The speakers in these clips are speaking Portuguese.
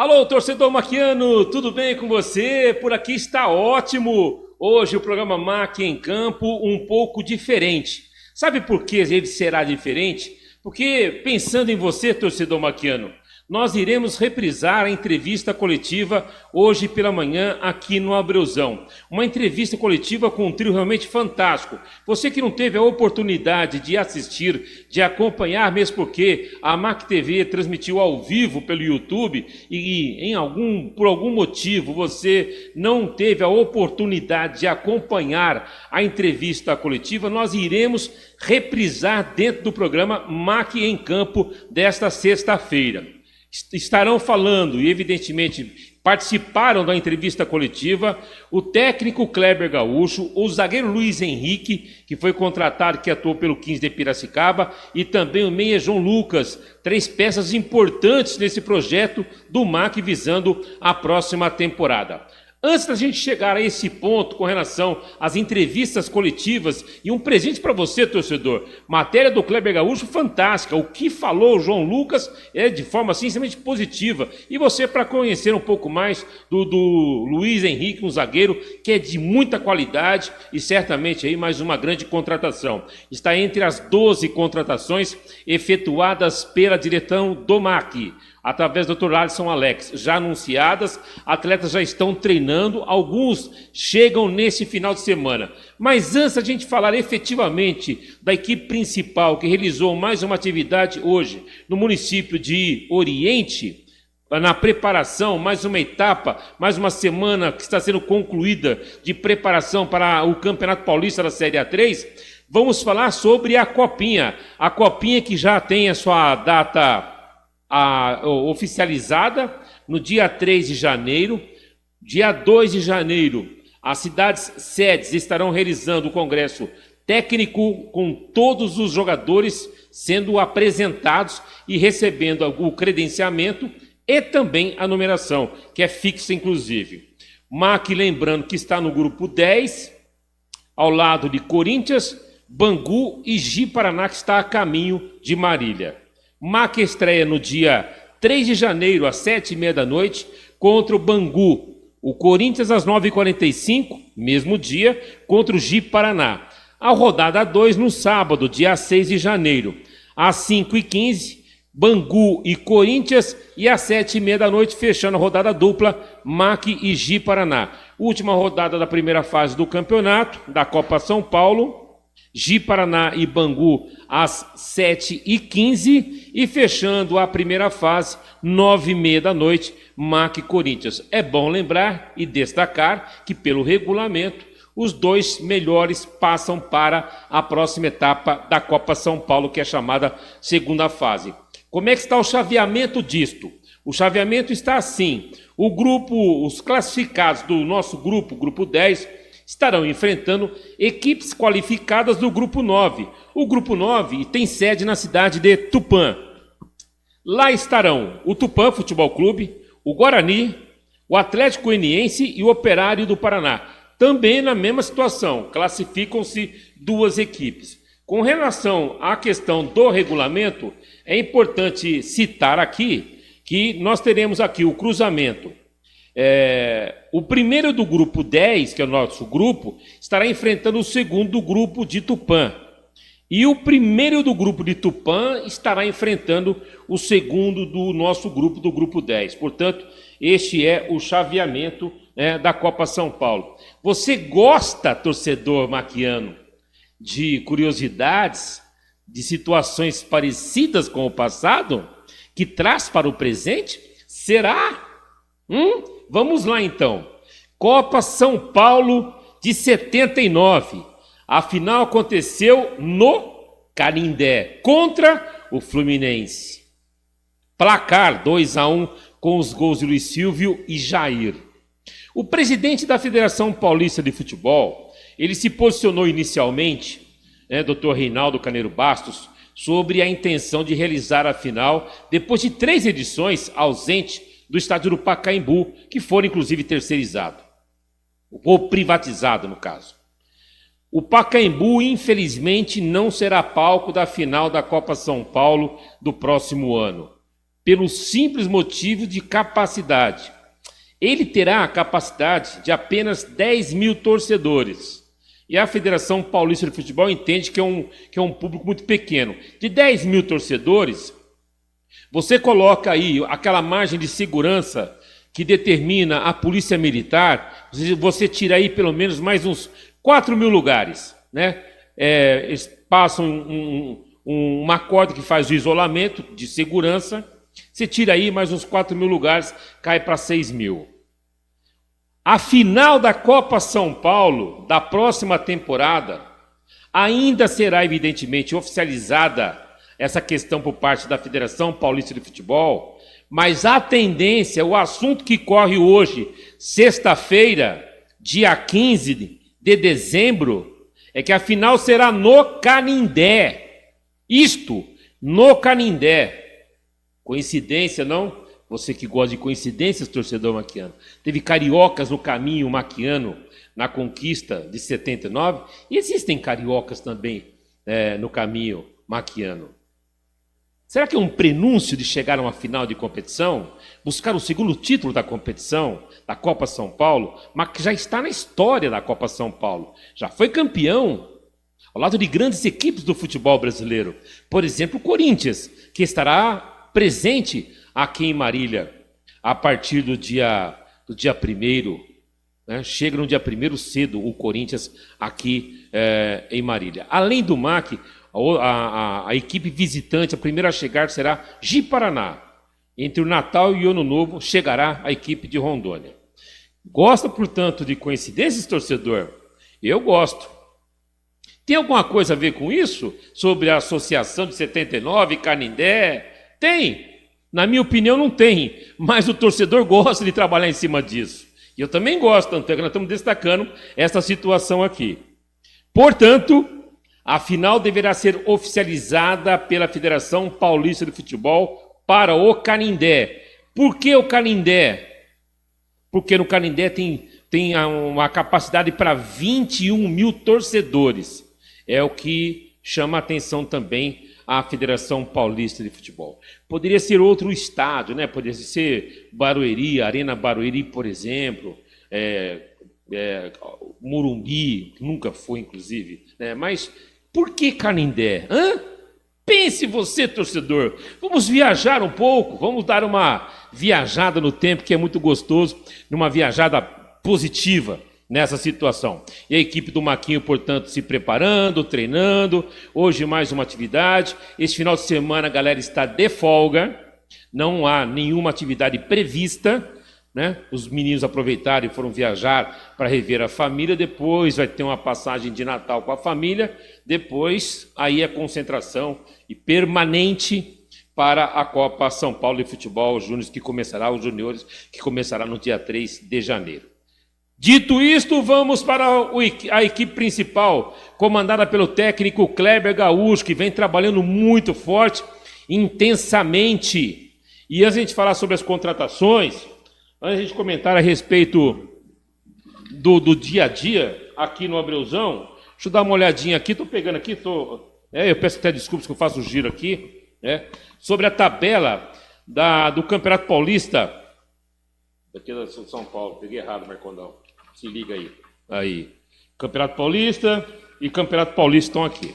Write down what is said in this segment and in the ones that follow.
Alô, torcedor maquiano, tudo bem com você? Por aqui está ótimo. Hoje o programa Mac em Campo um pouco diferente. Sabe por que ele será diferente? Porque pensando em você, torcedor maquiano, nós iremos reprisar a entrevista coletiva hoje pela manhã aqui no Abreuzão. Uma entrevista coletiva com um trio realmente fantástico. Você que não teve a oportunidade de assistir, de acompanhar, mesmo porque a Mac TV transmitiu ao vivo pelo YouTube e por algum motivo você não teve a oportunidade de acompanhar a entrevista coletiva, nós iremos reprisar dentro do programa Mac em Campo desta sexta-feira. Estarão falando e, evidentemente, participaram da entrevista coletiva o técnico Kleber Gaúcho, o zagueiro Luiz Henrique, que foi contratado, que atuou pelo 15 de Piracicaba, e também o meia João Lucas, três peças importantes nesse projeto do MAC visando a próxima temporada. Antes da gente chegar a esse ponto com relação às entrevistas coletivas e um presente para você, torcedor, matéria do Kleber Gaúcho fantástica, o que falou o João Lucas é de forma assim, extremamente positiva, e você para conhecer um pouco mais do Luiz Henrique, um zagueiro que é de muita qualidade e certamente aí mais uma grande contratação. Está entre as 12 contratações efetuadas pela direção do MAC, através do Dr. Alisson Alex, já anunciadas, atletas já estão treinando, alguns chegam nesse final de semana. Mas antes da gente falar efetivamente da equipe principal que realizou mais uma atividade hoje no município de Oriente, na preparação, mais uma etapa, mais uma semana que está sendo concluída de preparação para o Campeonato Paulista da Série A3, vamos falar sobre a Copinha que já tem a sua data oficializada no dia 3 de janeiro. Dia 2 de janeiro, as cidades sedes estarão realizando o congresso técnico com todos os jogadores sendo apresentados e recebendo o credenciamento e também a numeração, que é fixa inclusive. MAC, lembrando que está no grupo 10, ao lado de Corinthians, Bangu e Ji-Paraná, que está a caminho de Marília. MAC estreia no dia 3 de janeiro, às 7h30 da noite, contra o Bangu. O Corinthians, às 9h45, mesmo dia, contra o Ji-Paraná. A rodada 2 no sábado, dia 6 de janeiro, às 5h15, Bangu e Corinthians, e às 7h30 da noite, fechando a rodada dupla, MAC e Ji-Paraná. Última rodada da primeira fase do campeonato, da Copa São Paulo, Ji-Paraná e Bangu às 7h15 e fechando a primeira fase, 9h30 da noite, MAC e Corinthians. É bom lembrar e destacar que pelo regulamento os dois melhores passam para a próxima etapa da Copa São Paulo, que é chamada segunda fase. Como é que está o chaveamento disto? O chaveamento está assim: os classificados do nosso grupo 10, estarão enfrentando equipes qualificadas do Grupo 9. O Grupo 9 tem sede na cidade de Tupã. Lá estarão o Tupã Futebol Clube, o Guarani, o Atlético Goianiense e o Operário do Paraná. Também na mesma situação, classificam-se duas equipes. Com relação à questão do regulamento, é importante citar aqui que nós teremos aqui o cruzamento. O primeiro do grupo 10, que é o nosso grupo, estará enfrentando o segundo do grupo de Tupã. E o primeiro do grupo de Tupã estará enfrentando o segundo do nosso grupo, do grupo 10. Portanto, este é o chaveamento da Copa São Paulo. Você gosta, torcedor maquiano, de curiosidades, de situações parecidas com o passado, que traz para o presente? Será? Vamos lá então. Copa São Paulo de 79. A final aconteceu no Canindé contra o Fluminense. Placar 2-1 com os gols de Luiz Silvio e Jair. O presidente da Federação Paulista de Futebol, ele se posicionou inicialmente, Dr. Reinaldo Caneiro Bastos, sobre a intenção de realizar a final depois de 3 edições ausente do estádio do Pacaembu, que foram inclusive terceirizado, ou privatizado no caso. O Pacaembu, infelizmente, não será palco da final da Copa São Paulo do próximo ano. pelo simples motivo de capacidade. Ele terá a capacidade de apenas 10 mil torcedores. E a Federação Paulista de Futebol entende que é um público muito pequeno. De 10 mil torcedores, você coloca aí aquela margem de segurança que determina a Polícia Militar, você tira aí pelo menos mais uns 4 mil lugares, né? Eles passam uma corda que faz o isolamento de segurança, você tira aí mais uns 4 mil lugares, cai para 6 mil. A final da Copa São Paulo, da próxima temporada, ainda será evidentemente oficializada essa questão por parte da Federação Paulista de Futebol, mas a tendência, o assunto que corre hoje, sexta-feira, dia 15 de dezembro, é que a final será no Canindé. Isto, no Canindé. Coincidência, não? Você que gosta de coincidências, torcedor maquiano. Teve cariocas no caminho maquiano na conquista de 79, e existem cariocas também no caminho maquiano. Será que é um prenúncio de chegar a uma final de competição, buscar o segundo título da competição, da Copa São Paulo, mas que já está na história da Copa São Paulo? Já foi campeão ao lado de grandes equipes do futebol brasileiro. Por exemplo, o Corinthians, que estará presente aqui em Marília a partir do dia 1º. Né? Chega no dia 1º cedo o Corinthians aqui em Marília. Além do MAC, a equipe visitante, a primeira a chegar será Ji-Paraná. Entre o Natal e o Ano Novo chegará a equipe de Rondônia. Gosta, portanto, de coincidências, torcedor? Eu gosto. Tem alguma coisa a ver com isso? Sobre a associação de 79, Canindé? Tem. Na minha opinião, não tem. Mas o torcedor gosta de trabalhar em cima disso. E eu também gosto, tanto é que nós estamos destacando essa situação aqui. Portanto, a final deverá ser oficializada pela Federação Paulista de Futebol para o Canindé. Por que o Canindé? Porque no Canindé tem uma capacidade para 21 mil torcedores. É o que chama a atenção também a Federação Paulista de Futebol. Poderia ser outro estádio, né? Poderia ser Barueri, Arena Barueri, por exemplo, Morumbi, que nunca foi, inclusive, né? Mas por que Canindé? Pense você, torcedor. Vamos viajar um pouco, vamos dar uma viajada no tempo, que é muito gostoso, numa viajada positiva nessa situação. E a equipe do Maquinho, portanto, se preparando, treinando. Hoje mais uma atividade. Esse final de semana a galera está de folga, não há nenhuma atividade prevista, né? Os meninos aproveitaram e foram viajar para rever a família. Depois vai ter uma passagem de Natal com a família. Depois aí a concentração e permanente para a Copa São Paulo de Futebol Júnior, os juniores, que começará no dia 3 de janeiro. Dito isto, vamos para a equipe principal, comandada pelo técnico Kleber Gaúcho, que vem trabalhando muito forte, intensamente. E antes de a gente falar sobre as contratações, antes de a gente comentar a respeito do dia a dia aqui no Abreuzão, deixa eu dar uma olhadinha aqui, estou pegando aqui, eu peço até desculpas que eu faço o giro aqui, sobre a tabela do Campeonato Paulista, daqui da São Paulo, peguei errado, Marcondão, se liga aí, Campeonato Paulista e Campeonato Paulista estão aqui.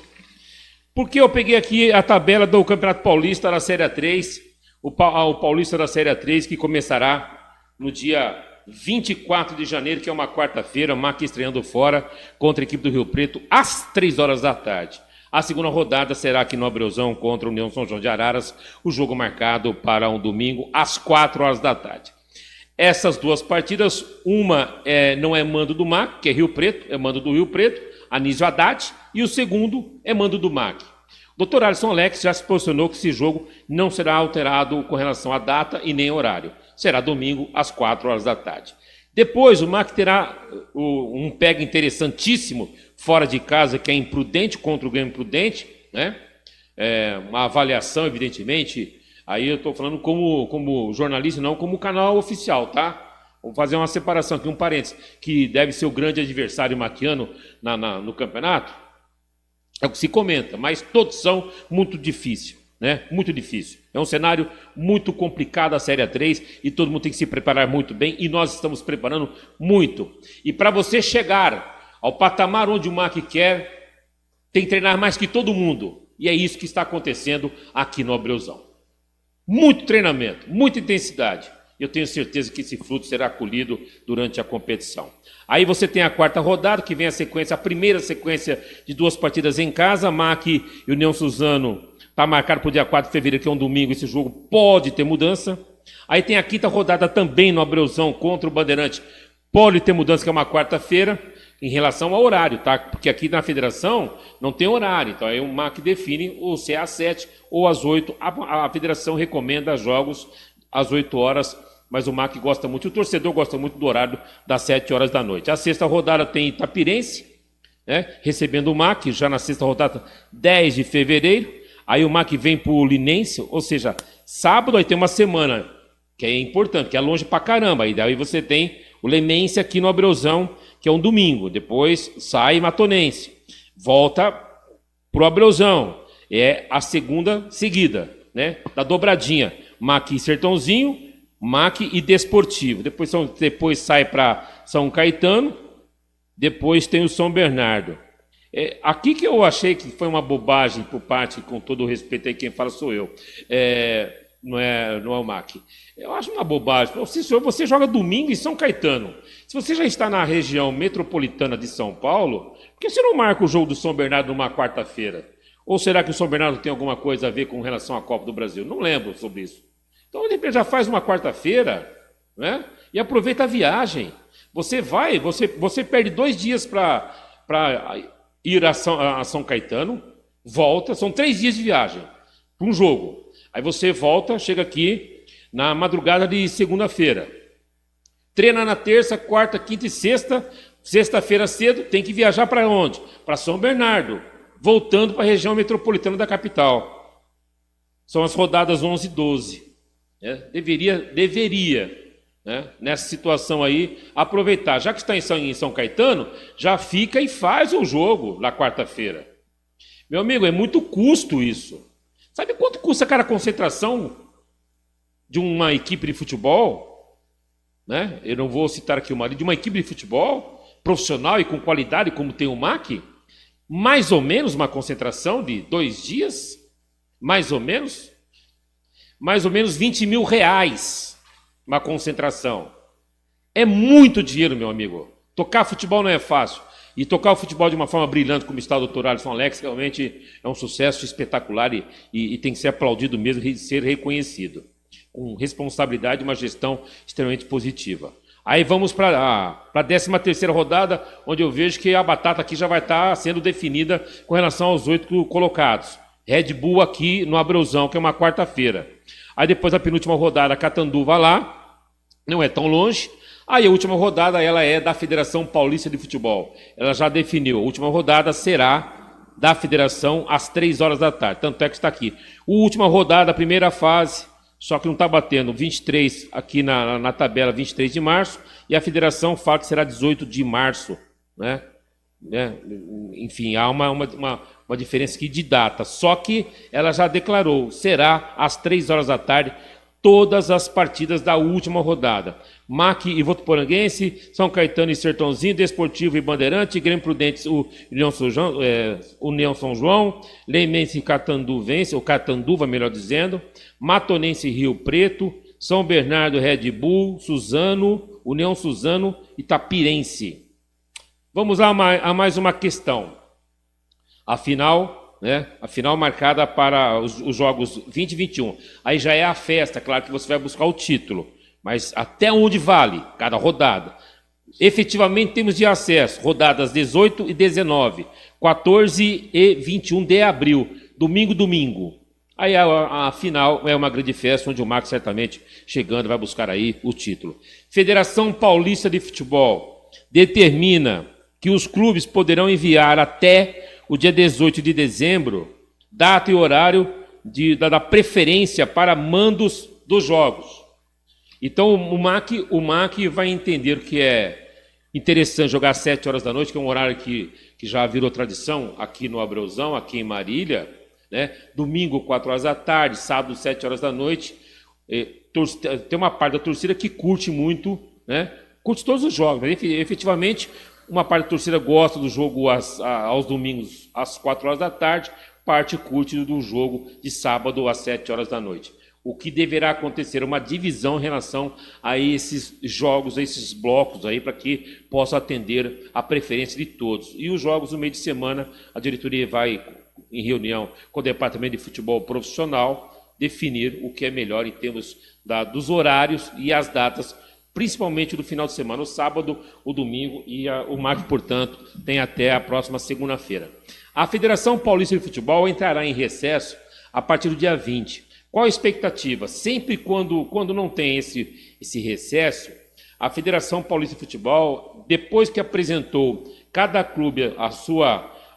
Por que eu peguei aqui a tabela do Campeonato Paulista da Série 3, o Paulista da Série 3, que começará no dia 24 de janeiro, que é uma quarta-feira, MAC estreando fora contra a equipe do Rio Preto, às 3 horas da tarde. A segunda rodada será aqui no Abreuzão contra a União São João de Araras, o jogo marcado para um domingo, às 4 horas da tarde. Essas duas partidas, uma não é mando do MAC, que é Rio Preto, é mando do Rio Preto, Anísio Haddad, e o segundo é mando do MAC. O Dr. Alisson Alex já se posicionou que esse jogo não será alterado com relação à data e nem horário. Será domingo, às 4 horas da tarde. Depois, o MAC terá um pega interessantíssimo fora de casa, que é Imprudente contra o Grêmio Prudente, né? Uma avaliação, evidentemente. Aí eu estou falando como jornalista, não como canal oficial, tá? Vou fazer uma separação aqui, um parênteses, que deve ser o grande adversário maquiano no campeonato. É o que se comenta, mas todos são muito difíceis, né? Muito difícil. É um cenário muito complicado a Série A3 e todo mundo tem que se preparar muito bem e nós estamos preparando muito. E para você chegar ao patamar onde o MAC quer, tem que treinar mais que todo mundo. E é isso que está acontecendo aqui no Abreuzão. Muito treinamento, muita intensidade. Eu tenho certeza que esse fruto será colhido durante a competição. Aí você tem a quarta rodada, que vem a primeira sequência de 2 partidas em casa. MAC e União Suzano está marcado para o dia 4 de fevereiro, que é um domingo. Esse jogo pode ter mudança. Aí tem a quinta rodada também no Abreuzão contra o Bandeirante. Pode ter mudança, que é uma quarta-feira, em relação ao horário, tá? Porque aqui na federação não tem horário. Então aí o MAC define ou se é às 7 ou às 8. A federação recomenda jogos às 8 horas, mas o MAC gosta muito, o torcedor gosta muito do horário das 7 horas da noite. A sexta rodada tem Itapirense, né, recebendo o MAC, já na sexta rodada, 10 de fevereiro. Aí o MAC vem para o Linense, ou seja, sábado aí tem uma semana, que é importante, que é longe pra caramba. E daí você tem o Lemense aqui no Abreuzão, que é um domingo. Depois sai Matonense, volta para o Abreuzão. É a segunda seguida, né, da dobradinha. MAC e Sertãozinho, MAC e Desportivo. Depois sai para São Caetano, depois tem o São Bernardo. Aqui que eu achei que foi uma bobagem por parte, com todo o respeito aí, quem fala sou eu, não é o MAC. Eu acho uma bobagem. Você joga domingo em São Caetano. Se você já está na região metropolitana de São Paulo, por que você não marca o jogo do São Bernardo numa quarta-feira? Ou será que o São Bernardo tem alguma coisa a ver com relação à Copa do Brasil? Não lembro sobre isso. Então, ele já faz uma quarta-feira, né? E aproveita a viagem. Você perde 2 dias para ir a São Caetano, volta, são 3 dias de viagem para um jogo. Aí você volta, chega aqui na madrugada de segunda-feira. Treina na terça, quarta, quinta e sexta. Sexta-feira cedo, tem que viajar para onde? Para São Bernardo, voltando para a região metropolitana da capital. São as rodadas 11 e 12. Deveria, né, nessa situação aí, aproveitar. Já que está em São Caetano, já fica e faz o jogo na quarta-feira. Meu amigo, é muito custo isso. Sabe quanto custa, cara, a concentração de uma equipe de futebol? Né? Eu não vou citar aqui o marido, de uma equipe de futebol profissional e com qualidade, como tem o MAC? Mais ou menos uma concentração de 2 dias? Mais ou menos 20 mil reais uma concentração. É muito dinheiro, meu amigo. Tocar futebol não é fácil. E tocar o futebol de uma forma brilhante, como está o doutor Alisson Alex, realmente é um sucesso espetacular e tem que ser aplaudido mesmo e ser reconhecido. Com responsabilidade e uma gestão extremamente positiva. Aí vamos para a 13ª rodada, onde eu vejo que a batata aqui já vai estar sendo definida com relação aos 8 colocados. Red Bull aqui no Abreuzão, que é uma quarta-feira. Aí depois a penúltima rodada, Catanduva lá, não é tão longe. Aí a última rodada, ela é da Federação Paulista de Futebol. Ela já definiu, a última rodada será da Federação às 3 horas da tarde. Tanto é que está aqui. A última rodada, a primeira fase, só que não está batendo, 23 aqui na tabela, 23 de março, e a Federação fala que será 18 de março, né? Enfim, há uma diferença aqui de data, só que ela já declarou, será às 3 horas da tarde, todas as partidas da última rodada. MAC e Votuporanguense, São Caetano e Sertãozinho, Desportivo e Bandeirante, Grêmio Prudentes, União São João, Leimense e Catanduvense, ou Catanduva, melhor dizendo, Matonense e Rio Preto, São Bernardo, Red Bull, Suzano, União Suzano e Itapirense. Vamos lá a mais uma questão. A final, né? A final marcada para os jogos 20 e 21. Aí já é a festa, claro que você vai buscar o título. Mas até onde vale cada rodada? Efetivamente temos de acesso rodadas 18 e 19, 14 e 21 de abril, domingo. Aí a final é uma grande festa, onde o MAC certamente chegando vai buscar aí o título. Federação Paulista de Futebol determina que os clubes poderão enviar até o dia 18 de dezembro data e horário da preferência para mandos dos jogos. Então o MAC vai entender que é interessante jogar às 7 horas da noite, que é um horário que já virou tradição aqui no Abreuzão, aqui em Marília, né? Domingo, 4 horas da tarde, sábado, 7 horas da noite. Tem uma parte da torcida que curte muito, né? Curte todos os jogos, mas efetivamente uma parte da torcida gosta do jogo aos domingos às 4 horas da tarde, parte curte do jogo de sábado às 7 horas da noite. O que deverá acontecer uma divisão em relação a esses jogos, a esses blocos aí, para que possa atender a preferência de todos. E os jogos no meio de semana, a diretoria vai, em reunião com o departamento de futebol profissional, definir o que é melhor em termos dos horários e as datas, principalmente do final de semana, o sábado, o domingo e o MAC, portanto, tem até a próxima segunda-feira. A Federação Paulista de Futebol entrará em recesso a partir do dia 20. Qual a expectativa? Sempre quando não tem esse recesso, a Federação Paulista de Futebol, depois que apresentou cada clube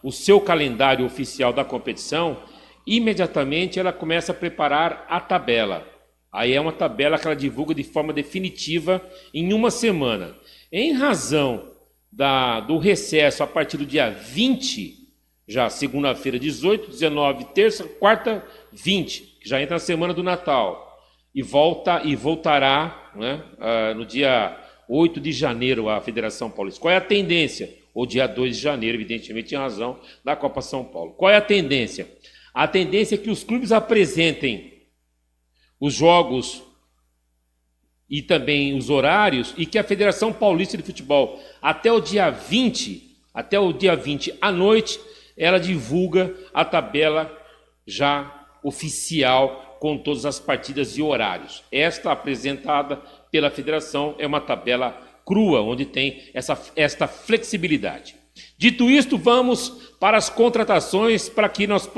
o seu calendário oficial da competição, imediatamente ela começa a preparar a tabela. Aí é uma tabela que ela divulga de forma definitiva em uma semana. Em razão do recesso a partir do dia 20, já segunda-feira 18, 19, terça, quarta, 20, que já entra na semana do Natal, e voltará, né, no dia 8 de janeiro a Federação Paulista. Qual é a tendência? Ou dia 2 de janeiro, evidentemente, em razão da Copa São Paulo. Qual é a tendência? A tendência é que os clubes apresentem os jogos e também os horários, e que a Federação Paulista de Futebol, até o dia 20 à noite, ela divulga a tabela já oficial com todas as partidas e horários. Esta apresentada pela Federação é uma tabela crua, onde tem esta flexibilidade. Dito isto, vamos para as contratações, para que nós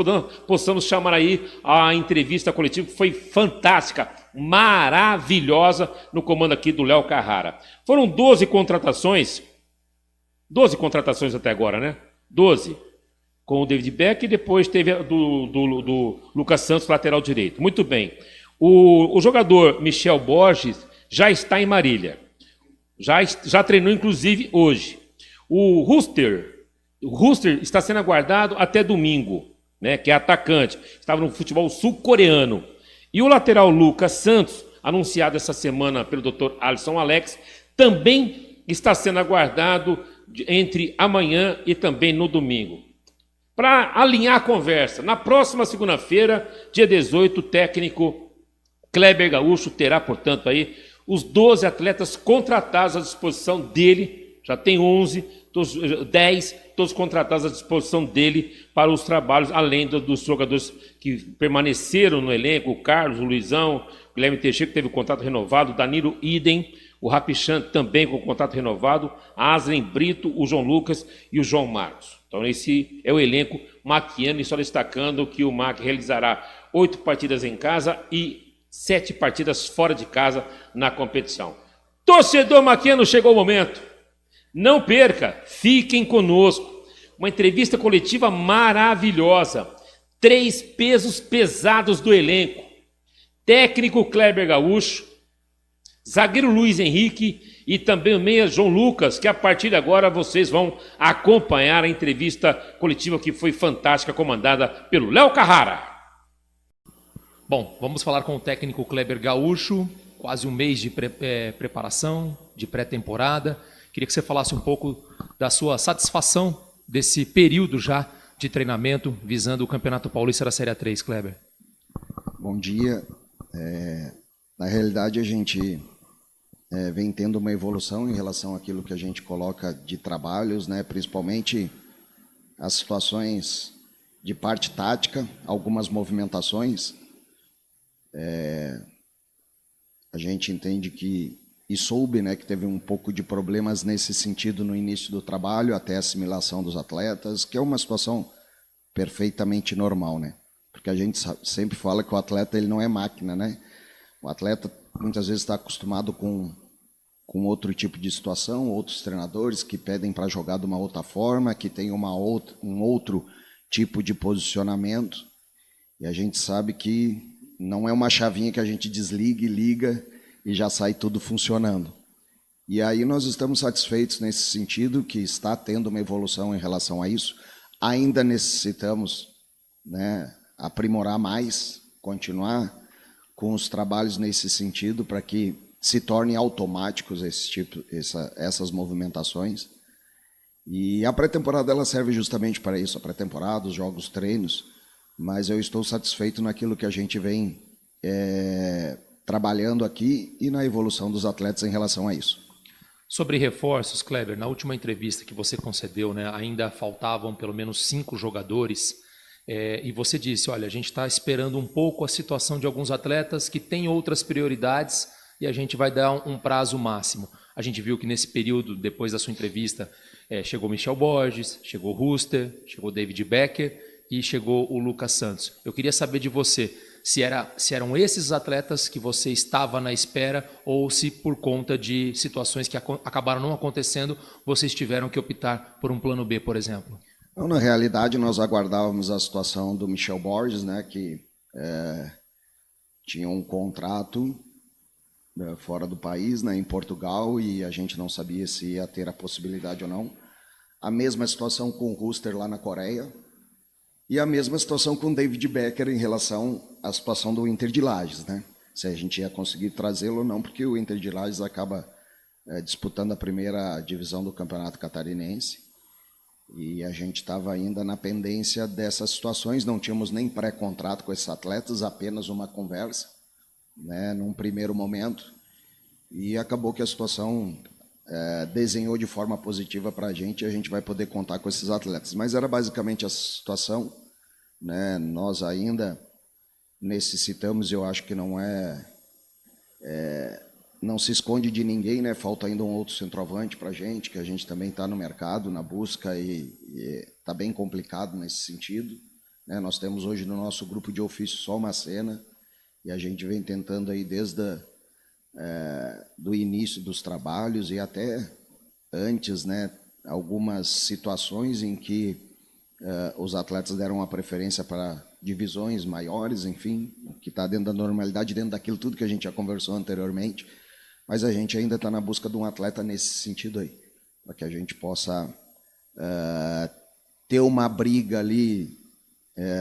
possamos chamar aí a entrevista coletiva, que foi fantástica, maravilhosa, no comando aqui do Léo Carrara. Foram 12 contratações até agora, né? 12, com o David Beck, e depois teve a do Lucas Santos, lateral direito. Muito bem. O jogador Michel Borges já está em Marília. Já treinou, inclusive, hoje. O Ruster está sendo aguardado até domingo, né, que é atacante. Estava no futebol sul-coreano. E o lateral Lucas Santos, anunciado essa semana pelo Dr. Alisson Alex, também está sendo aguardado entre amanhã e também no domingo. Para alinhar a conversa, na próxima segunda-feira, dia 18, o técnico Kleber Gaúcho terá, portanto, aí os 12 atletas contratados à disposição dele. Já tem 10, todos contratados à disposição dele para os trabalhos, além dos jogadores que permaneceram no elenco, o Carlos, o Luizão, o Guilherme Teixeira, que teve o contrato renovado, o Danilo Idem, o Rapichan também com o contrato renovado, a Aslen Brito, o João Lucas e o João Marcos. Então esse é o elenco maquiano, e só destacando que o MAC realizará 8 partidas em casa e 7 partidas fora de casa na competição. Torcedor maquiano, chegou o momento. Não perca, fiquem conosco. Uma entrevista coletiva maravilhosa. 3 pesos pesados do elenco. Técnico Kleber Gaúcho, zagueiro Luiz Henrique e também o meia João Lucas, que a partir de agora vocês vão acompanhar a entrevista coletiva que foi fantástica, comandada pelo Léo Carrara. Bom, vamos falar com o técnico Kleber Gaúcho, quase um mês de preparação, de pré-temporada. Queria que você falasse um pouco da sua satisfação desse período já de treinamento visando o Campeonato Paulista da Série A3, Kleber. Bom dia. Na realidade, a gente vem tendo uma evolução em relação àquilo que a gente coloca de trabalhos, né? Principalmente as situações de parte tática, algumas movimentações. A gente entende e soube, né, que teve um pouco de problemas nesse sentido no início do trabalho, até a assimilação dos atletas, que é uma situação perfeitamente normal, né? Porque a gente sempre fala que o atleta ele não é máquina, né? O atleta muitas vezes está acostumado com outro tipo de situação, outros treinadores que pedem para jogar de uma outra forma, que tem um outro tipo de posicionamento, e a gente sabe que não é uma chavinha que a gente desliga e liga e já sai tudo funcionando. E aí nós estamos satisfeitos nesse sentido, que está tendo uma evolução em relação a isso. Ainda necessitamos, né, aprimorar mais, continuar com os trabalhos nesse sentido para que se tornem automáticos essas movimentações. E a pré-temporada ela serve justamente para isso, a pré-temporada, os jogos, treinos, mas eu estou satisfeito naquilo que a gente vem trabalhando aqui e na evolução dos atletas em relação a isso. Sobre reforços, Kleber, na última entrevista que você concedeu, né, ainda faltavam pelo menos 5 jogadores, e você disse, olha, a gente está esperando um pouco a situação de alguns atletas que têm outras prioridades e a gente vai dar um prazo máximo. A gente viu que nesse período, depois da sua entrevista, chegou Michel Borges, chegou Ruster, chegou David Becker e chegou o Lucas Santos. Eu queria saber de você se eram esses atletas que você estava na espera ou se por conta de situações que acabaram não acontecendo, vocês tiveram que optar por um plano B, por exemplo. Então, na realidade, nós aguardávamos a situação do Michel Borges, né, que tinha um contrato fora do país, né, em Portugal, e a gente não sabia se ia ter a possibilidade ou não. A mesma situação com o Ruster lá na Coreia, e a mesma situação com o David Becker em relação à situação do Inter de Lages, né? Se a gente ia conseguir trazê-lo ou não, porque o Inter de Lages acaba disputando a primeira divisão do Campeonato Catarinense, e a gente estava ainda na pendência dessas situações, não tínhamos nem pré-contrato com esses atletas, apenas uma conversa, né, num primeiro momento, e acabou que a situação desenhou de forma positiva para a gente, e a gente vai poder contar com esses atletas. Mas era basicamente essa situação, né? Nós ainda necessitamos, eu acho que não se esconde de ninguém, né? Falta ainda um outro centroavante para a gente, que a gente também está no mercado, na busca, e está bem complicado nesse sentido, né? Nós temos hoje no nosso grupo de ofício só uma cena, e a gente vem tentando aí desde do início dos trabalhos e até antes, né, algumas situações em que os atletas deram a preferência para divisões maiores, enfim, que está dentro da normalidade, dentro daquilo tudo que a gente já conversou anteriormente, mas a gente ainda está na busca de um atleta nesse sentido aí, para que a gente possa ter uma briga ali,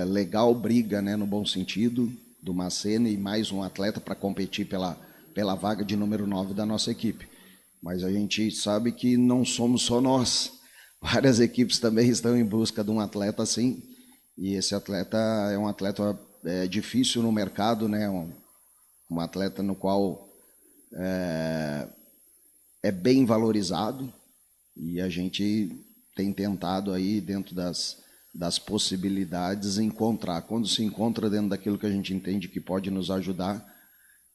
legal briga, né, no bom sentido, do Macena e mais um atleta para competir pela vaga de número 9 da nossa equipe. Mas a gente sabe que não somos só nós. Várias equipes também estão em busca de um atleta assim, e esse atleta é um atleta difícil no mercado, né? Um atleta no qual é bem valorizado, e a gente tem tentado aí dentro das possibilidades encontrar. Quando se encontra dentro daquilo que a gente entende que pode nos ajudar,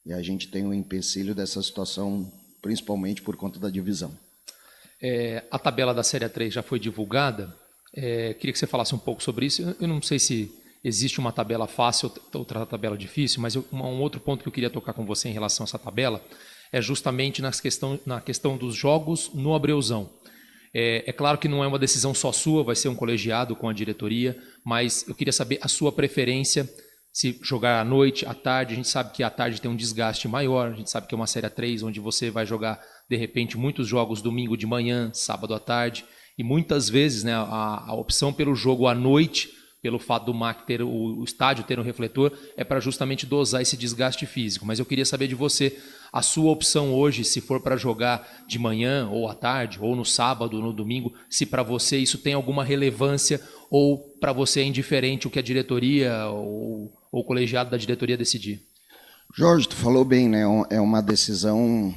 e a gente tem um empecilho dessa situação, principalmente por conta da divisão. A tabela da Série A3 já foi divulgada. Queria que você falasse um pouco sobre isso. Eu não sei se existe uma tabela fácil ou outra tabela difícil, mas um outro ponto que eu queria tocar com você em relação a essa tabela é justamente na questão dos jogos no Abreuzão. É claro que não é uma decisão só sua, vai ser um colegiado com a diretoria, mas eu queria saber a sua preferência, se jogar à noite, à tarde. A gente sabe que à tarde tem um desgaste maior, a gente sabe que é uma Série A3 onde você vai jogar, de repente, muitos jogos domingo de manhã, sábado à tarde, e muitas vezes, né, a opção pelo jogo à noite, pelo fato do MAC ter o estádio ter um refletor, é para justamente dosar esse desgaste físico. Mas eu queria saber de você, a sua opção hoje, se for para jogar de manhã ou à tarde, ou no sábado ou no domingo, se para você isso tem alguma relevância ou para você é indiferente o que a diretoria ou o colegiado da diretoria decidir. Jorge, tu falou bem, né? É uma decisão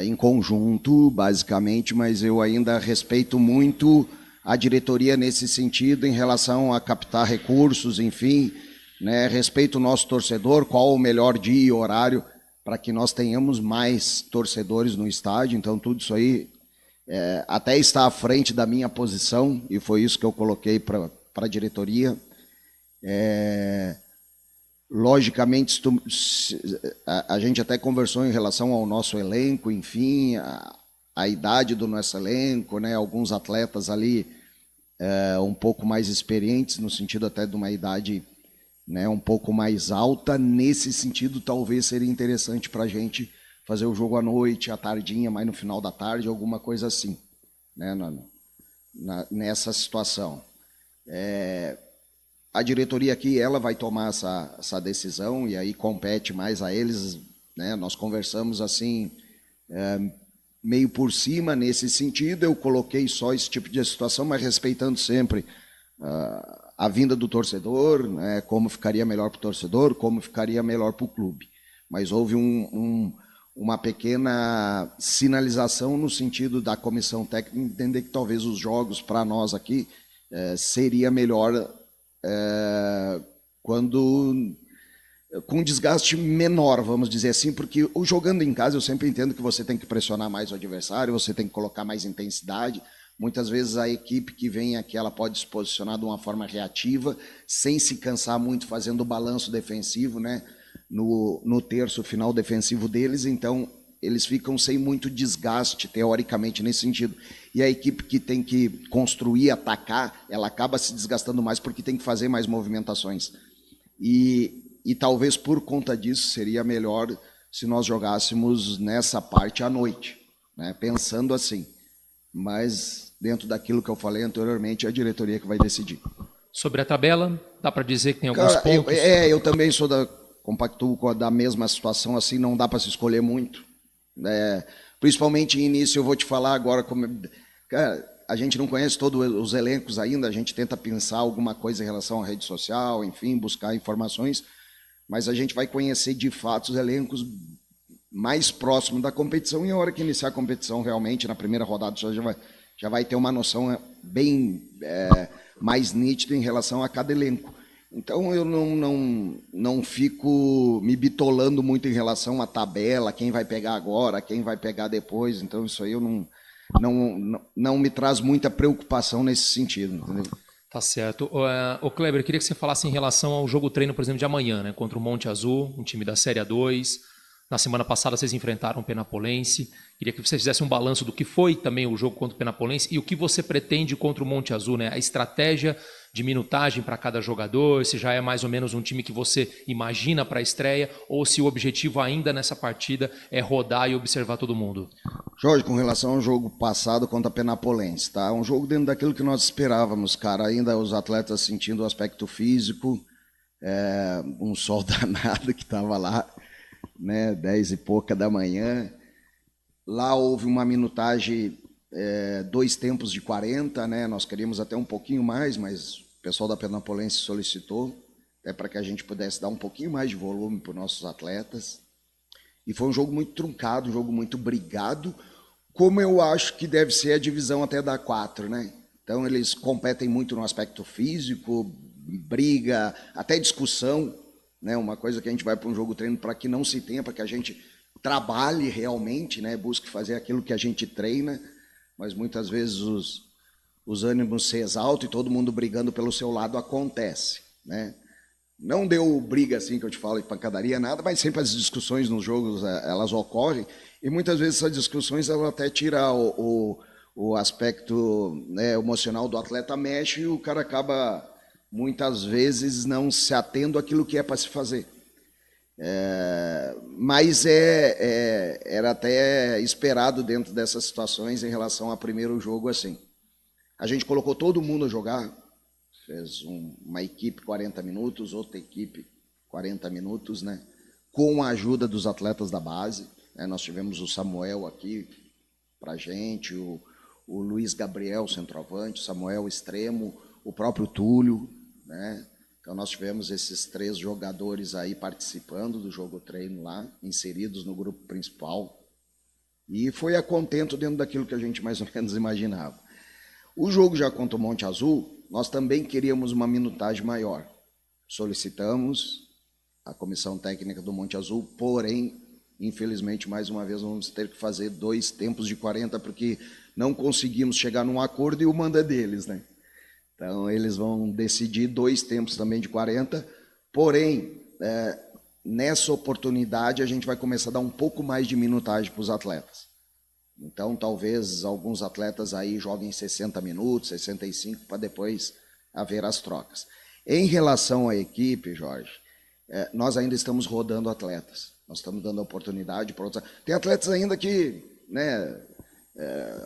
em conjunto, basicamente, mas eu ainda respeito muito a diretoria nesse sentido, em relação a captar recursos, enfim, né? Respeito o nosso torcedor, qual o melhor dia e horário para que nós tenhamos mais torcedores no estádio. Então, tudo isso aí até está à frente da minha posição, e foi isso que eu coloquei para a diretoria. Logicamente, a gente até conversou em relação ao nosso elenco, enfim, a idade do nosso elenco, né? Alguns atletas ali um pouco mais experientes, no sentido até de uma idade, né, um pouco mais alta. Nesse sentido, talvez seria interessante para a gente fazer o jogo à noite, à tardinha, mais no final da tarde, alguma coisa assim, né, nessa situação. a diretoria aqui, ela vai tomar essa decisão e aí compete mais a eles, né? Nós conversamos assim, meio por cima nesse sentido, eu coloquei só esse tipo de situação, mas respeitando sempre a vinda do torcedor, né? Como ficaria melhor para o torcedor, como ficaria melhor para o clube. Mas houve uma pequena sinalização no sentido da comissão técnica entender que talvez os jogos para nós aqui seria melhor quando com desgaste menor, vamos dizer assim, porque o jogando em casa eu sempre entendo que você tem que pressionar mais o adversário, você tem que colocar mais intensidade. Muitas vezes a equipe que vem aqui ela pode se posicionar de uma forma reativa, sem se cansar muito fazendo o balanço defensivo, né? No terço final defensivo deles, então eles ficam sem muito desgaste, teoricamente, nesse sentido. E a equipe que tem que construir, atacar, ela acaba se desgastando mais porque tem que fazer mais movimentações. E talvez por conta disso seria melhor se nós jogássemos nessa parte à noite, né? Pensando assim. Mas dentro daquilo que eu falei anteriormente, é a diretoria que vai decidir. Sobre a tabela, dá para dizer que tem alguns pontos? Eu também sou compactuo com da mesma situação, assim, não dá para se escolher muito. Principalmente em início, eu vou te falar agora, cara, a gente não conhece todos os elencos ainda, a gente tenta pensar alguma coisa em relação à rede social, enfim, buscar informações, mas a gente vai conhecer de fato os elencos mais próximos da competição, e a hora que iniciar a competição, realmente, na primeira rodada, já vai ter uma noção bem mais nítida em relação a cada elenco. Então eu não fico me bitolando muito em relação à tabela, quem vai pegar agora, quem vai pegar depois. Então isso aí eu não me traz muita preocupação nesse sentido, entendeu? Tá certo. O Kleber, queria que você falasse em relação ao jogo treino, por exemplo, de amanhã, né, contra o Monte Azul, um time da Série A2. Na semana passada vocês enfrentaram o Penapolense. Queria que você fizesse um balanço do que foi também o jogo contra o Penapolense e o que você pretende contra o Monte Azul, né? A estratégia de minutagem para cada jogador, se já é mais ou menos um time que você imagina para a estreia ou se o objetivo ainda nessa partida é rodar e observar todo mundo. Jorge, com relação ao jogo passado contra a Penapolense, tá? Um jogo dentro daquilo que nós esperávamos, cara. Ainda os atletas sentindo o aspecto físico, um sol danado que estava lá, né, 10 e pouca da manhã. Lá houve uma minutagem, 2 tempos de 40, né? Nós queríamos até um pouquinho mais, mas o pessoal da Penapolense solicitou, até para que a gente pudesse dar um pouquinho mais de volume para os nossos atletas. E foi um jogo muito truncado, um jogo muito brigado, como eu acho que deve ser a divisão até da 4, né? Então eles competem muito no aspecto físico, briga, até discussão, né? Uma coisa que a gente vai para um jogo treino para que não se tenha, para que a gente trabalhe realmente, né? Busque fazer aquilo que a gente treina, mas muitas vezes os ânimos se exaltam e todo mundo brigando pelo seu lado acontece, né? Não deu briga assim que eu te falo, de pancadaria, nada, mas sempre as discussões nos jogos elas ocorrem e muitas vezes essas discussões elas até tiram o aspecto, né, emocional do atleta, mexe e o cara acaba muitas vezes não se atendo àquilo que é para se fazer. Mas era até esperado dentro dessas situações em relação ao primeiro jogo assim. A gente colocou todo mundo a jogar, fez uma equipe 40 minutos, outra equipe 40 minutos, né? Com a ajuda dos atletas da base, né? Nós tivemos o Samuel aqui para a gente, o Luiz Gabriel, centroavante, o Samuel extremo, o próprio Túlio, né? Então nós tivemos esses 3 jogadores aí participando do jogo treino lá, inseridos no grupo principal, e foi a contento dentro daquilo que a gente mais ou menos imaginava. O jogo já contra o Monte Azul, nós também queríamos uma minutagem maior. Solicitamos a comissão técnica do Monte Azul, porém, infelizmente, mais uma vez, vamos ter que fazer 2 tempos de 40, porque não conseguimos chegar num acordo e o mando é deles, né? Então, eles vão decidir 2 tempos também de 40, porém, nessa oportunidade, a gente vai começar a dar um pouco mais de minutagem para os atletas. Então, talvez alguns atletas aí joguem 60 minutos, 65, para depois haver as trocas. Em relação à equipe, Jorge, nós ainda estamos rodando atletas. Nós estamos dando oportunidade para outros. Tem atletas ainda que, né,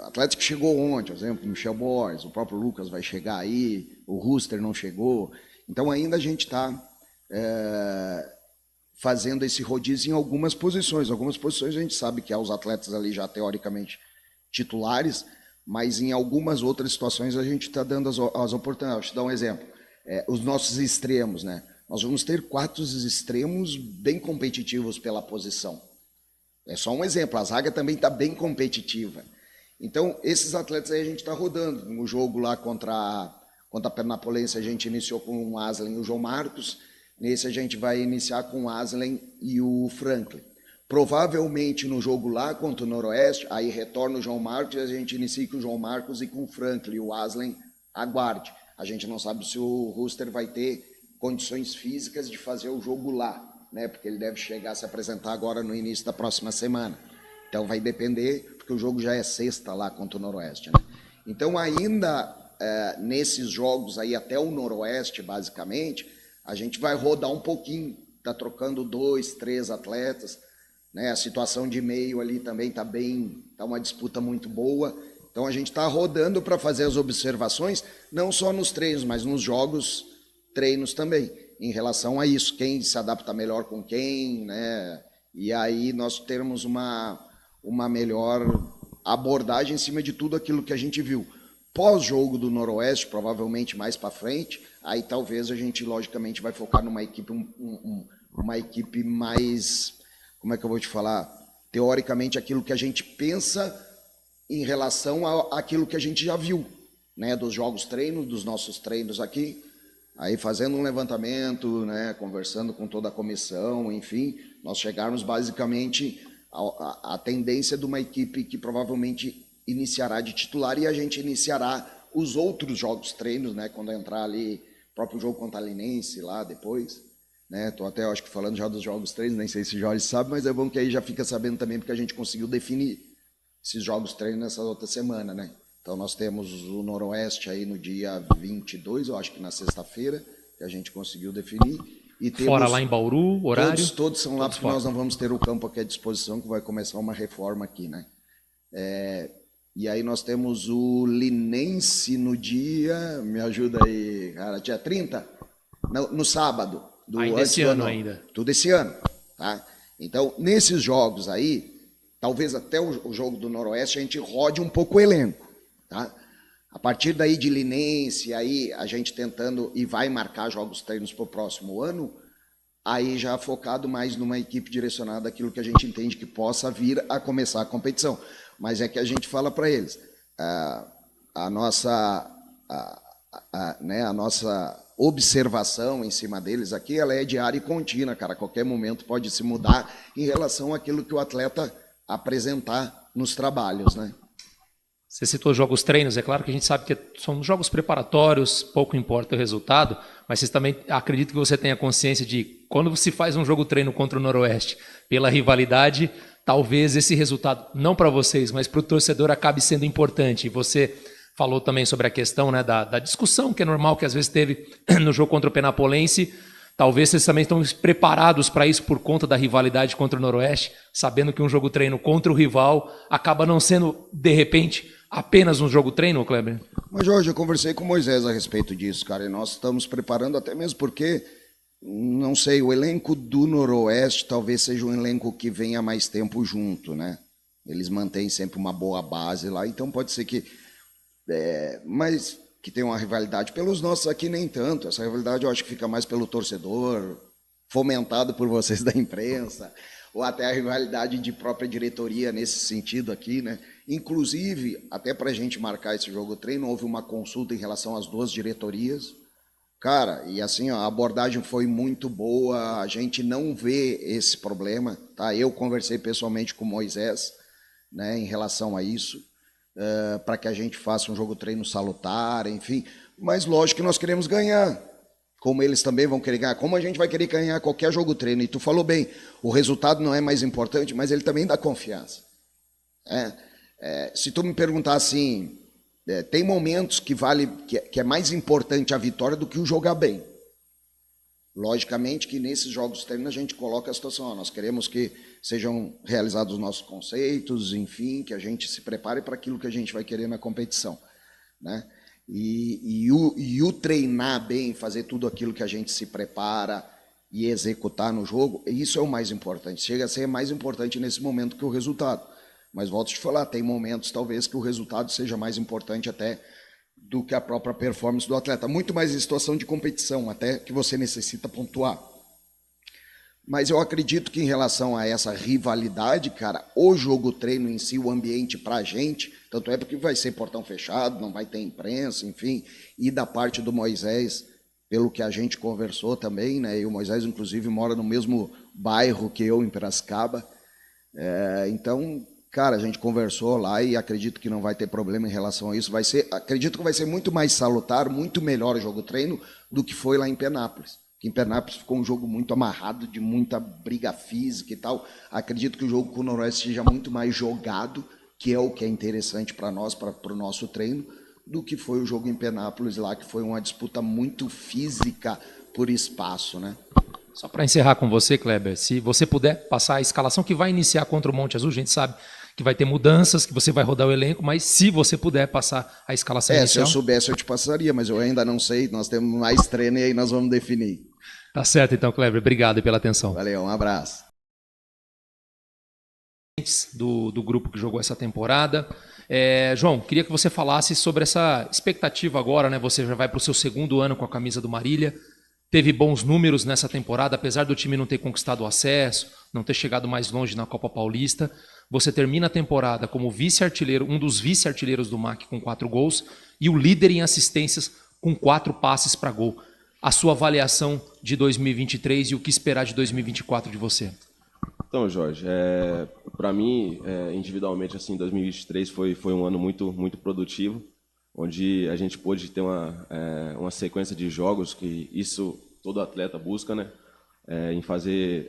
atleta que chegou ontem, por exemplo, o Michel Borges, o próprio Lucas vai chegar aí, o Ruster não chegou. Então ainda a gente está fazendo esse rodízio em algumas posições. Algumas posições a gente sabe que há os atletas ali já teoricamente titulares, mas em algumas outras situações a gente está dando as oportunidades. Deixa eu te dar um exemplo. Os nossos extremos, né? Nós vamos ter 4 extremos bem competitivos pela posição. É só um exemplo, a zaga também está bem competitiva. Então, esses atletas aí a gente está rodando. No jogo lá contra a Penapolense, a gente iniciou com o Aslen e o João Marcos. Nesse a gente vai iniciar com o Aslen e o Franklin. Provavelmente no jogo lá contra o Noroeste, aí retorna o João Marcos e a gente inicia com o João Marcos e com o Franklin. O Aslen aguarde. A gente não sabe se o Ruster vai ter condições físicas de fazer o jogo lá, né? Porque ele deve chegar a se apresentar agora no início da próxima semana. Então vai depender, porque o jogo já é sexta lá contra o Noroeste, né? Então ainda nesses jogos aí até o Noroeste, basicamente, a gente vai rodar um pouquinho, tá trocando 2, 3 atletas, né? A situação de meio ali também tá uma disputa muito boa. Então a gente está rodando para fazer as observações, não só nos treinos, mas nos jogos, treinos também, em relação a isso, quem se adapta melhor com quem, né? E aí nós termos uma melhor abordagem em cima de tudo aquilo que a gente viu. Pós-jogo do Noroeste, provavelmente mais para frente, aí talvez a gente, logicamente, vai focar numa equipe, uma equipe mais, como é que eu vou te falar, teoricamente aquilo que a gente pensa em relação àquilo que a gente já viu, né, dos jogos treinos, dos nossos treinos aqui, aí fazendo um levantamento, né, conversando com toda a comissão, enfim, nós chegarmos basicamente à tendência de uma equipe que provavelmente iniciará de titular e a gente iniciará os outros jogos treinos, né, quando entrar ali, próprio jogo contra a Linense lá depois, né, tô até, acho que falando já dos jogos treinos, nem sei se o Jorge sabe, mas é bom que aí já fica sabendo também, porque a gente conseguiu definir esses jogos treinos nessa outra semana, né? Então nós temos o Noroeste aí no dia 22, eu acho que na sexta-feira, que a gente conseguiu definir. E temos, fora lá em Bauru, horário? Todos são lá, todos porque fora. nós não vamos ter o campo aqui à disposição, que vai começar uma reforma aqui, né? E aí nós temos o Linense no dia, me ajuda aí, cara, dia 30? No sábado. Ainda esse ano ainda. Tudo esse ano, tá? Então, nesses jogos aí, talvez até o jogo do Noroeste a gente rode um pouco o elenco, tá? A partir daí de Linense, aí a gente tentando e vai marcar jogos treinos para o próximo ano, aí já focado mais numa equipe direcionada àquilo que a gente entende que possa vir a começar a competição. Mas é que a gente fala para eles, a nossa observação em cima deles aqui, ela é diária e contínua, cara. A qualquer momento pode se mudar em relação àquilo que o atleta apresentar nos trabalhos, né? Você citou jogos treinos, é claro que a gente sabe que são jogos preparatórios, pouco importa o resultado, mas vocês também acredito que você tenha consciência de quando se faz um jogo treino contra o Noroeste, pela rivalidade, talvez esse resultado, não para vocês, mas para o torcedor acabe sendo importante. E você falou também sobre a questão, né, da discussão que é normal que às vezes teve no jogo contra o Penapolense. Talvez vocês também estão preparados para isso por conta da rivalidade contra o Noroeste, sabendo que um jogo treino contra o rival acaba não sendo, de repente, apenas um jogo treino, Kleber? Mas, Jorge, eu conversei com o Moisés a respeito disso, cara, e nós estamos preparando até mesmo porque, não sei, o elenco do Noroeste talvez seja um elenco que venha mais tempo junto, né? Eles mantêm sempre uma boa base lá, então pode ser que... mas que tem uma rivalidade. Pelos nossos aqui nem tanto, essa rivalidade eu acho que fica mais pelo torcedor, fomentado por vocês da imprensa, ou até a rivalidade de própria diretoria nesse sentido aqui, né? Inclusive, até para a gente marcar esse jogo treino, houve uma consulta em relação às 2 diretorias. Cara, e assim, ó, a abordagem foi muito boa, a gente não vê esse problema, tá? Eu conversei pessoalmente com o Moisés, né, em relação a isso, para que a gente faça um jogo treino salutar, enfim, mas lógico que nós queremos ganhar, como eles também vão querer ganhar, como a gente vai querer ganhar qualquer jogo treino, e tu falou bem, o resultado não é mais importante, mas ele também dá confiança. Se tu me perguntar assim, tem momentos que que é mais importante a vitória do que o jogar bem. Logicamente que nesses jogos treinos a gente coloca a situação, ó, nós queremos que sejam realizados os nossos conceitos, enfim, que a gente se prepare para aquilo que a gente vai querer na competição, né? E o treinar bem, fazer tudo aquilo que a gente se prepara e executar no jogo, isso é o mais importante. Chega a ser mais importante nesse momento que o resultado. Mas volto a te falar, tem momentos talvez que o resultado seja mais importante até do que a própria performance do atleta. Muito mais em situação de competição, até que você necessita pontuar. Mas eu acredito que em relação a essa rivalidade, cara, o jogo treino em si, o ambiente pra gente, tanto é porque vai ser portão fechado, não vai ter imprensa, enfim, e da parte do Moisés, pelo que a gente conversou também, né, e o Moisés inclusive mora no mesmo bairro que eu, em Piracicaba, então, cara, a gente conversou lá e acredito que não vai ter problema em relação a isso, acredito que vai ser muito mais salutar, muito melhor o jogo treino do que foi lá em Penápolis. Em Penápolis ficou um jogo muito amarrado, de muita briga física e tal. Acredito que o jogo com o Noroeste seja muito mais jogado, que é o que é interessante para nós, para o nosso treino, do que foi o jogo em Penápolis lá, que foi uma disputa muito física por espaço, né? Só para encerrar com você, Kleber, se você puder passar a escalação que vai iniciar contra o Monte Azul, a gente sabe que vai ter mudanças, que você vai rodar o elenco, mas se você puder passar a escalação inicial... Se eu soubesse eu te passaria, mas eu ainda não sei, nós temos mais treino e aí nós vamos definir. Tá certo então, Kleber, obrigado pela atenção. Valeu, um abraço. Do grupo que jogou essa temporada. João, queria que você falasse sobre essa expectativa agora, né? Você já vai para o seu segundo ano com a camisa do Marília, teve bons números nessa temporada, apesar do time não ter conquistado o acesso, não ter chegado mais longe na Copa Paulista. Você termina a temporada como vice-artilheiro, um dos vice-artilheiros do MAC com 4 gols e o líder em assistências com 4 passes para gol. A sua avaliação de 2023 e o que esperar de 2024 de você? Então, Jorge, para mim, individualmente, assim, 2023 foi um ano muito produtivo, onde a gente pôde ter uma sequência de jogos, que isso todo atleta busca, né? Em fazer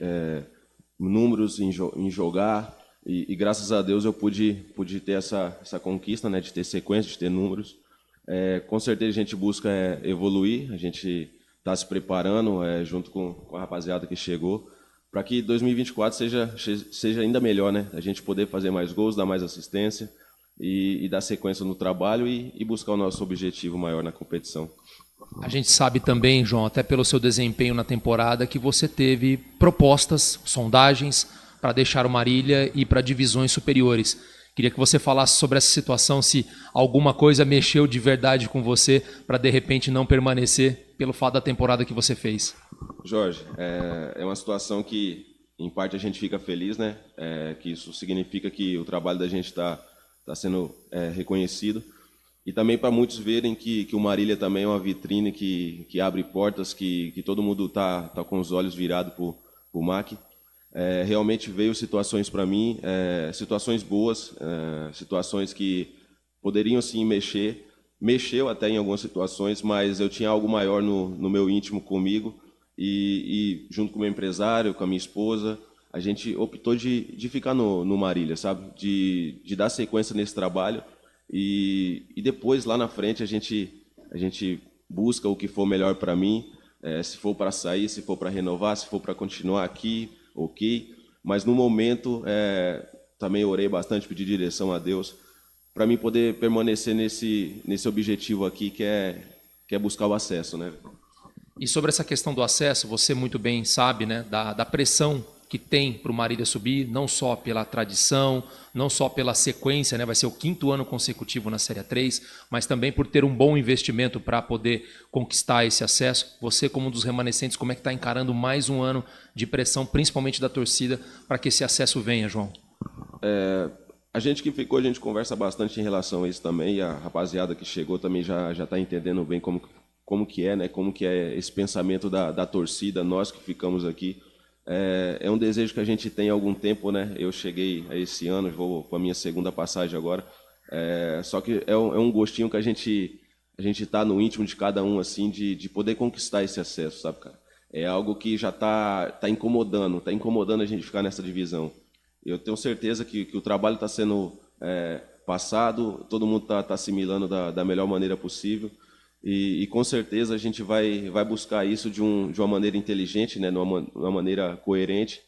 números, em jogar, e graças a Deus eu pude ter essa conquista, né? De ter sequência, de ter números. Com certeza a gente busca evoluir, a gente está se preparando junto com a rapaziada que chegou, para que 2024 seja ainda melhor, né? A gente poder fazer mais gols, dar mais assistência e dar sequência no trabalho e buscar o nosso objetivo maior na competição. A gente sabe também, João, até pelo seu desempenho na temporada, que você teve propostas, sondagens para deixar o Marília e para divisões superiores. Queria que você falasse sobre essa situação, se alguma coisa mexeu de verdade com você para de repente não permanecer pelo fato da temporada que você fez. Jorge, é uma situação que, em parte, a gente fica feliz, né? Que isso significa que o trabalho da gente está sendo reconhecido. E também para muitos verem que o Marília também é uma vitrine que abre portas, que todo mundo tá com os olhos virados para o MAC. Realmente veio situações para mim, situações boas, situações que poderiam sim mexeu até em algumas situações, mas eu tinha algo maior no meu íntimo comigo e junto com o meu empresário, com a minha esposa, a gente optou de ficar no Marília, sabe? De dar sequência nesse trabalho e depois lá na frente a gente busca o que for melhor para mim, se for para sair, se for para renovar, se for para continuar aqui, ok, mas no momento também orei bastante, pedi direção a Deus para mim poder permanecer nesse objetivo aqui que é buscar o acesso, né? E sobre essa questão do acesso, você muito bem sabe, né, da pressão que tem para o Marília subir, não só pela tradição, não só pela sequência, né, vai ser o 5º ano consecutivo na Série 3, mas também por ter um bom investimento para poder conquistar esse acesso. Você, como um dos remanescentes, como é que está encarando mais um ano de pressão, principalmente da torcida, para que esse acesso venha, João? A gente que ficou, a gente conversa bastante em relação a isso também, e a rapaziada que chegou também já está entendendo bem como que é, né? Como que é esse pensamento da torcida, nós que ficamos aqui. É um desejo que a gente tem há algum tempo, né? Eu cheguei a esse ano, vou com a minha segunda passagem agora, só que é um gostinho que a gente está no íntimo de cada um, assim, de poder conquistar esse acesso, sabe, cara? É algo que já está incomodando a gente ficar nessa divisão. Eu tenho certeza que o trabalho está sendo passado, todo mundo está assimilando da melhor maneira possível e com certeza a gente vai buscar isso de uma maneira inteligente, né, numa maneira coerente,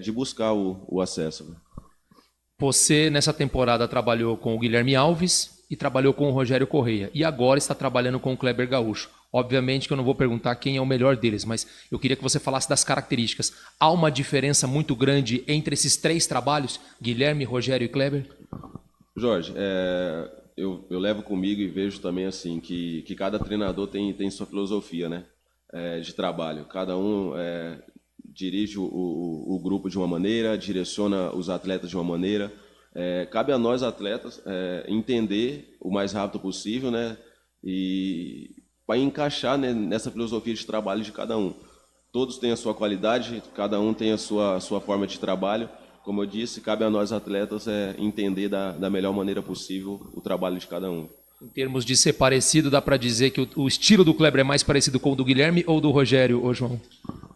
de buscar o acesso. Você, nessa temporada, trabalhou com o Guilherme Alves, e trabalhou com o Rogério Correia. E agora está trabalhando com o Kleber Gaúcho. Obviamente que eu não vou perguntar quem é o melhor deles, mas eu queria que você falasse das características. Há uma diferença muito grande entre esses 3 trabalhos, Guilherme, Rogério e Kleber? Jorge, eu levo comigo e vejo também assim que cada treinador tem sua filosofia, né, de trabalho. Cada um dirige o grupo de uma maneira, direciona os atletas de uma maneira. Cabe a nós, atletas, entender o mais rápido possível, né, e para encaixar, né, nessa filosofia de trabalho de cada um. Todos têm a sua qualidade, cada um tem a sua forma de trabalho. Como eu disse, cabe a nós, atletas, entender da melhor maneira possível o trabalho de cada um. Em termos de ser parecido, dá para dizer que o estilo do Kleber é mais parecido com o do Guilherme ou do Rogério, ô João?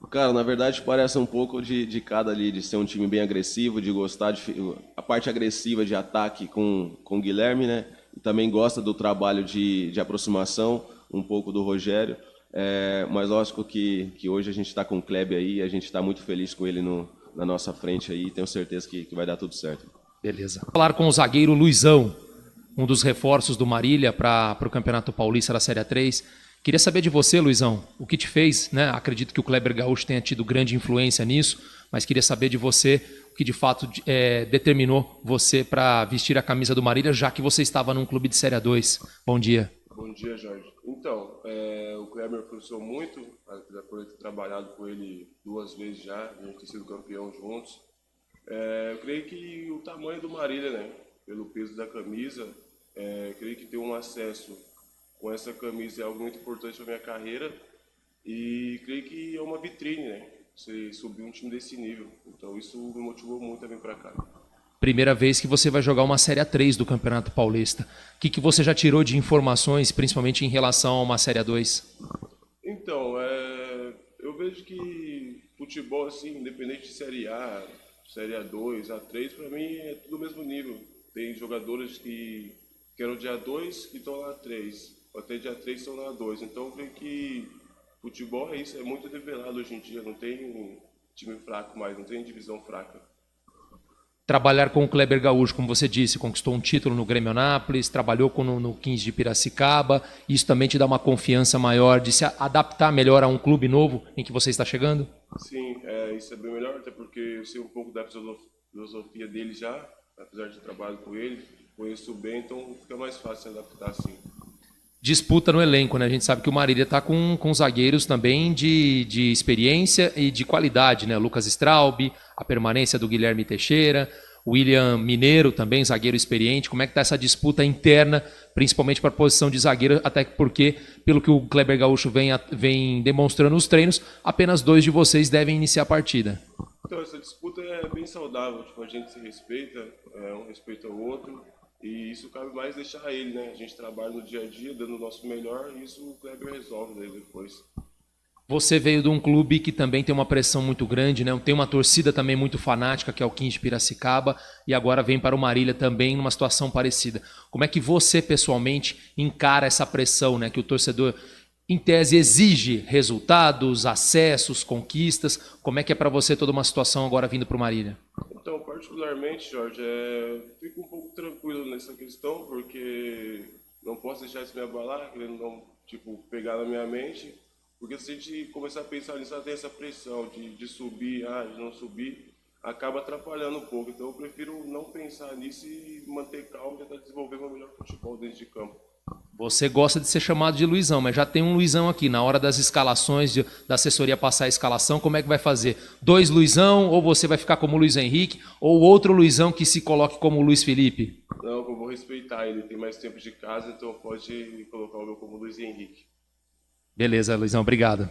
Cara, na verdade parece um pouco de cada ali, de ser um time bem agressivo, de gostar a parte agressiva de ataque com o Guilherme, né? E também gosta do trabalho de aproximação, um pouco do Rogério. Mas lógico que hoje a gente está com o Kleber aí, a gente está muito feliz com ele na nossa frente aí, tenho certeza que vai dar tudo certo. Beleza. Falar com o zagueiro Luizão, um dos reforços do Marília para o Campeonato Paulista da Série A3. Queria saber de você, Luizão, o que te fez, né? Acredito que o Kleber Gaúcho tenha tido grande influência nisso, mas queria saber de você o que de fato determinou você para vestir a camisa do Marília, já que você estava num clube de Série A2. Bom dia. Bom dia, Jorge. Então, o Kleber me influenciou muito, apesar de eu ter trabalhado com ele 2 vezes já, a gente ter sido campeão juntos. Eu creio que o tamanho do Marília, né, pelo peso da camisa, creio que ter um acesso com essa camisa é algo muito importante para minha carreira e creio que é uma vitrine, né, você subir um time desse nível. Então isso me motivou muito a vir para cá. Primeira vez que você vai jogar uma Série A3 do Campeonato Paulista. O que você já tirou de informações, principalmente em relação a uma Série A2? Então, eu vejo que futebol, assim, independente de Série A, Série A2, A3, para mim é tudo o mesmo nível. Tem jogadores que eram de A2 que estão na A3, até de A3 estão na A2. Então, eu creio que futebol é isso, é muito nivelado hoje em dia. Não tem um time fraco mais, não tem divisão fraca. Trabalhar com o Kleber Gaúcho, como você disse, conquistou um título no Grêmio Anápolis, trabalhou no 15 de Piracicaba, isso também te dá uma confiança maior de se adaptar melhor a um clube novo em que você está chegando? Sim, isso é bem melhor, até porque eu sei um pouco da filosofia dele já, apesar de trabalhar com ele, conheço bem, então fica mais fácil se adaptar assim. Disputa no elenco, né? A gente sabe que o Marília está com zagueiros também de experiência e de qualidade, né? Lucas Straub, a permanência do Guilherme Teixeira, William Mineiro também, zagueiro experiente. Como é que está essa disputa interna, principalmente para a posição de zagueiro, até porque, pelo que o Kleber Gaúcho vem demonstrando nos treinos, apenas 2 de vocês devem iniciar a partida. Então, essa disputa é bem saudável, tipo, a gente se respeita, um respeita o outro. E isso cabe mais deixar ele, né? A gente trabalha no dia a dia, dando o nosso melhor, e isso o Kleber resolve daí depois. Você veio de um clube que também tem uma pressão muito grande, né? Tem uma torcida também muito fanática, que é o 15 de Piracicaba, e agora vem para o Marília também numa situação parecida. Como é que você, pessoalmente, encara essa pressão, né? Que o torcedor, em tese, exige resultados, acessos, conquistas. Como é que é para você toda uma situação agora vindo para o Marília? Então, particularmente, Jorge, fico um pouco tranquilo nessa questão, porque não posso deixar isso me abalar, querendo não, pegar na minha mente, porque se a gente começar a pensar nisso, tem essa pressão de subir, de não subir, acaba atrapalhando um pouco. Então, eu prefiro não pensar nisso e manter calmo e tentar desenvolver o melhor futebol dentro de campo. Você gosta de ser chamado de Luizão, mas já tem um Luizão aqui. Na hora das escalações, da assessoria passar a escalação, como é que vai fazer? 2 Luizão, ou você vai ficar como Luiz Henrique, ou outro Luizão que se coloque como Luiz Felipe? Não, eu vou respeitar ele, tem mais tempo de casa, então pode colocar o meu como Luiz Henrique. Beleza, Luizão, obrigado.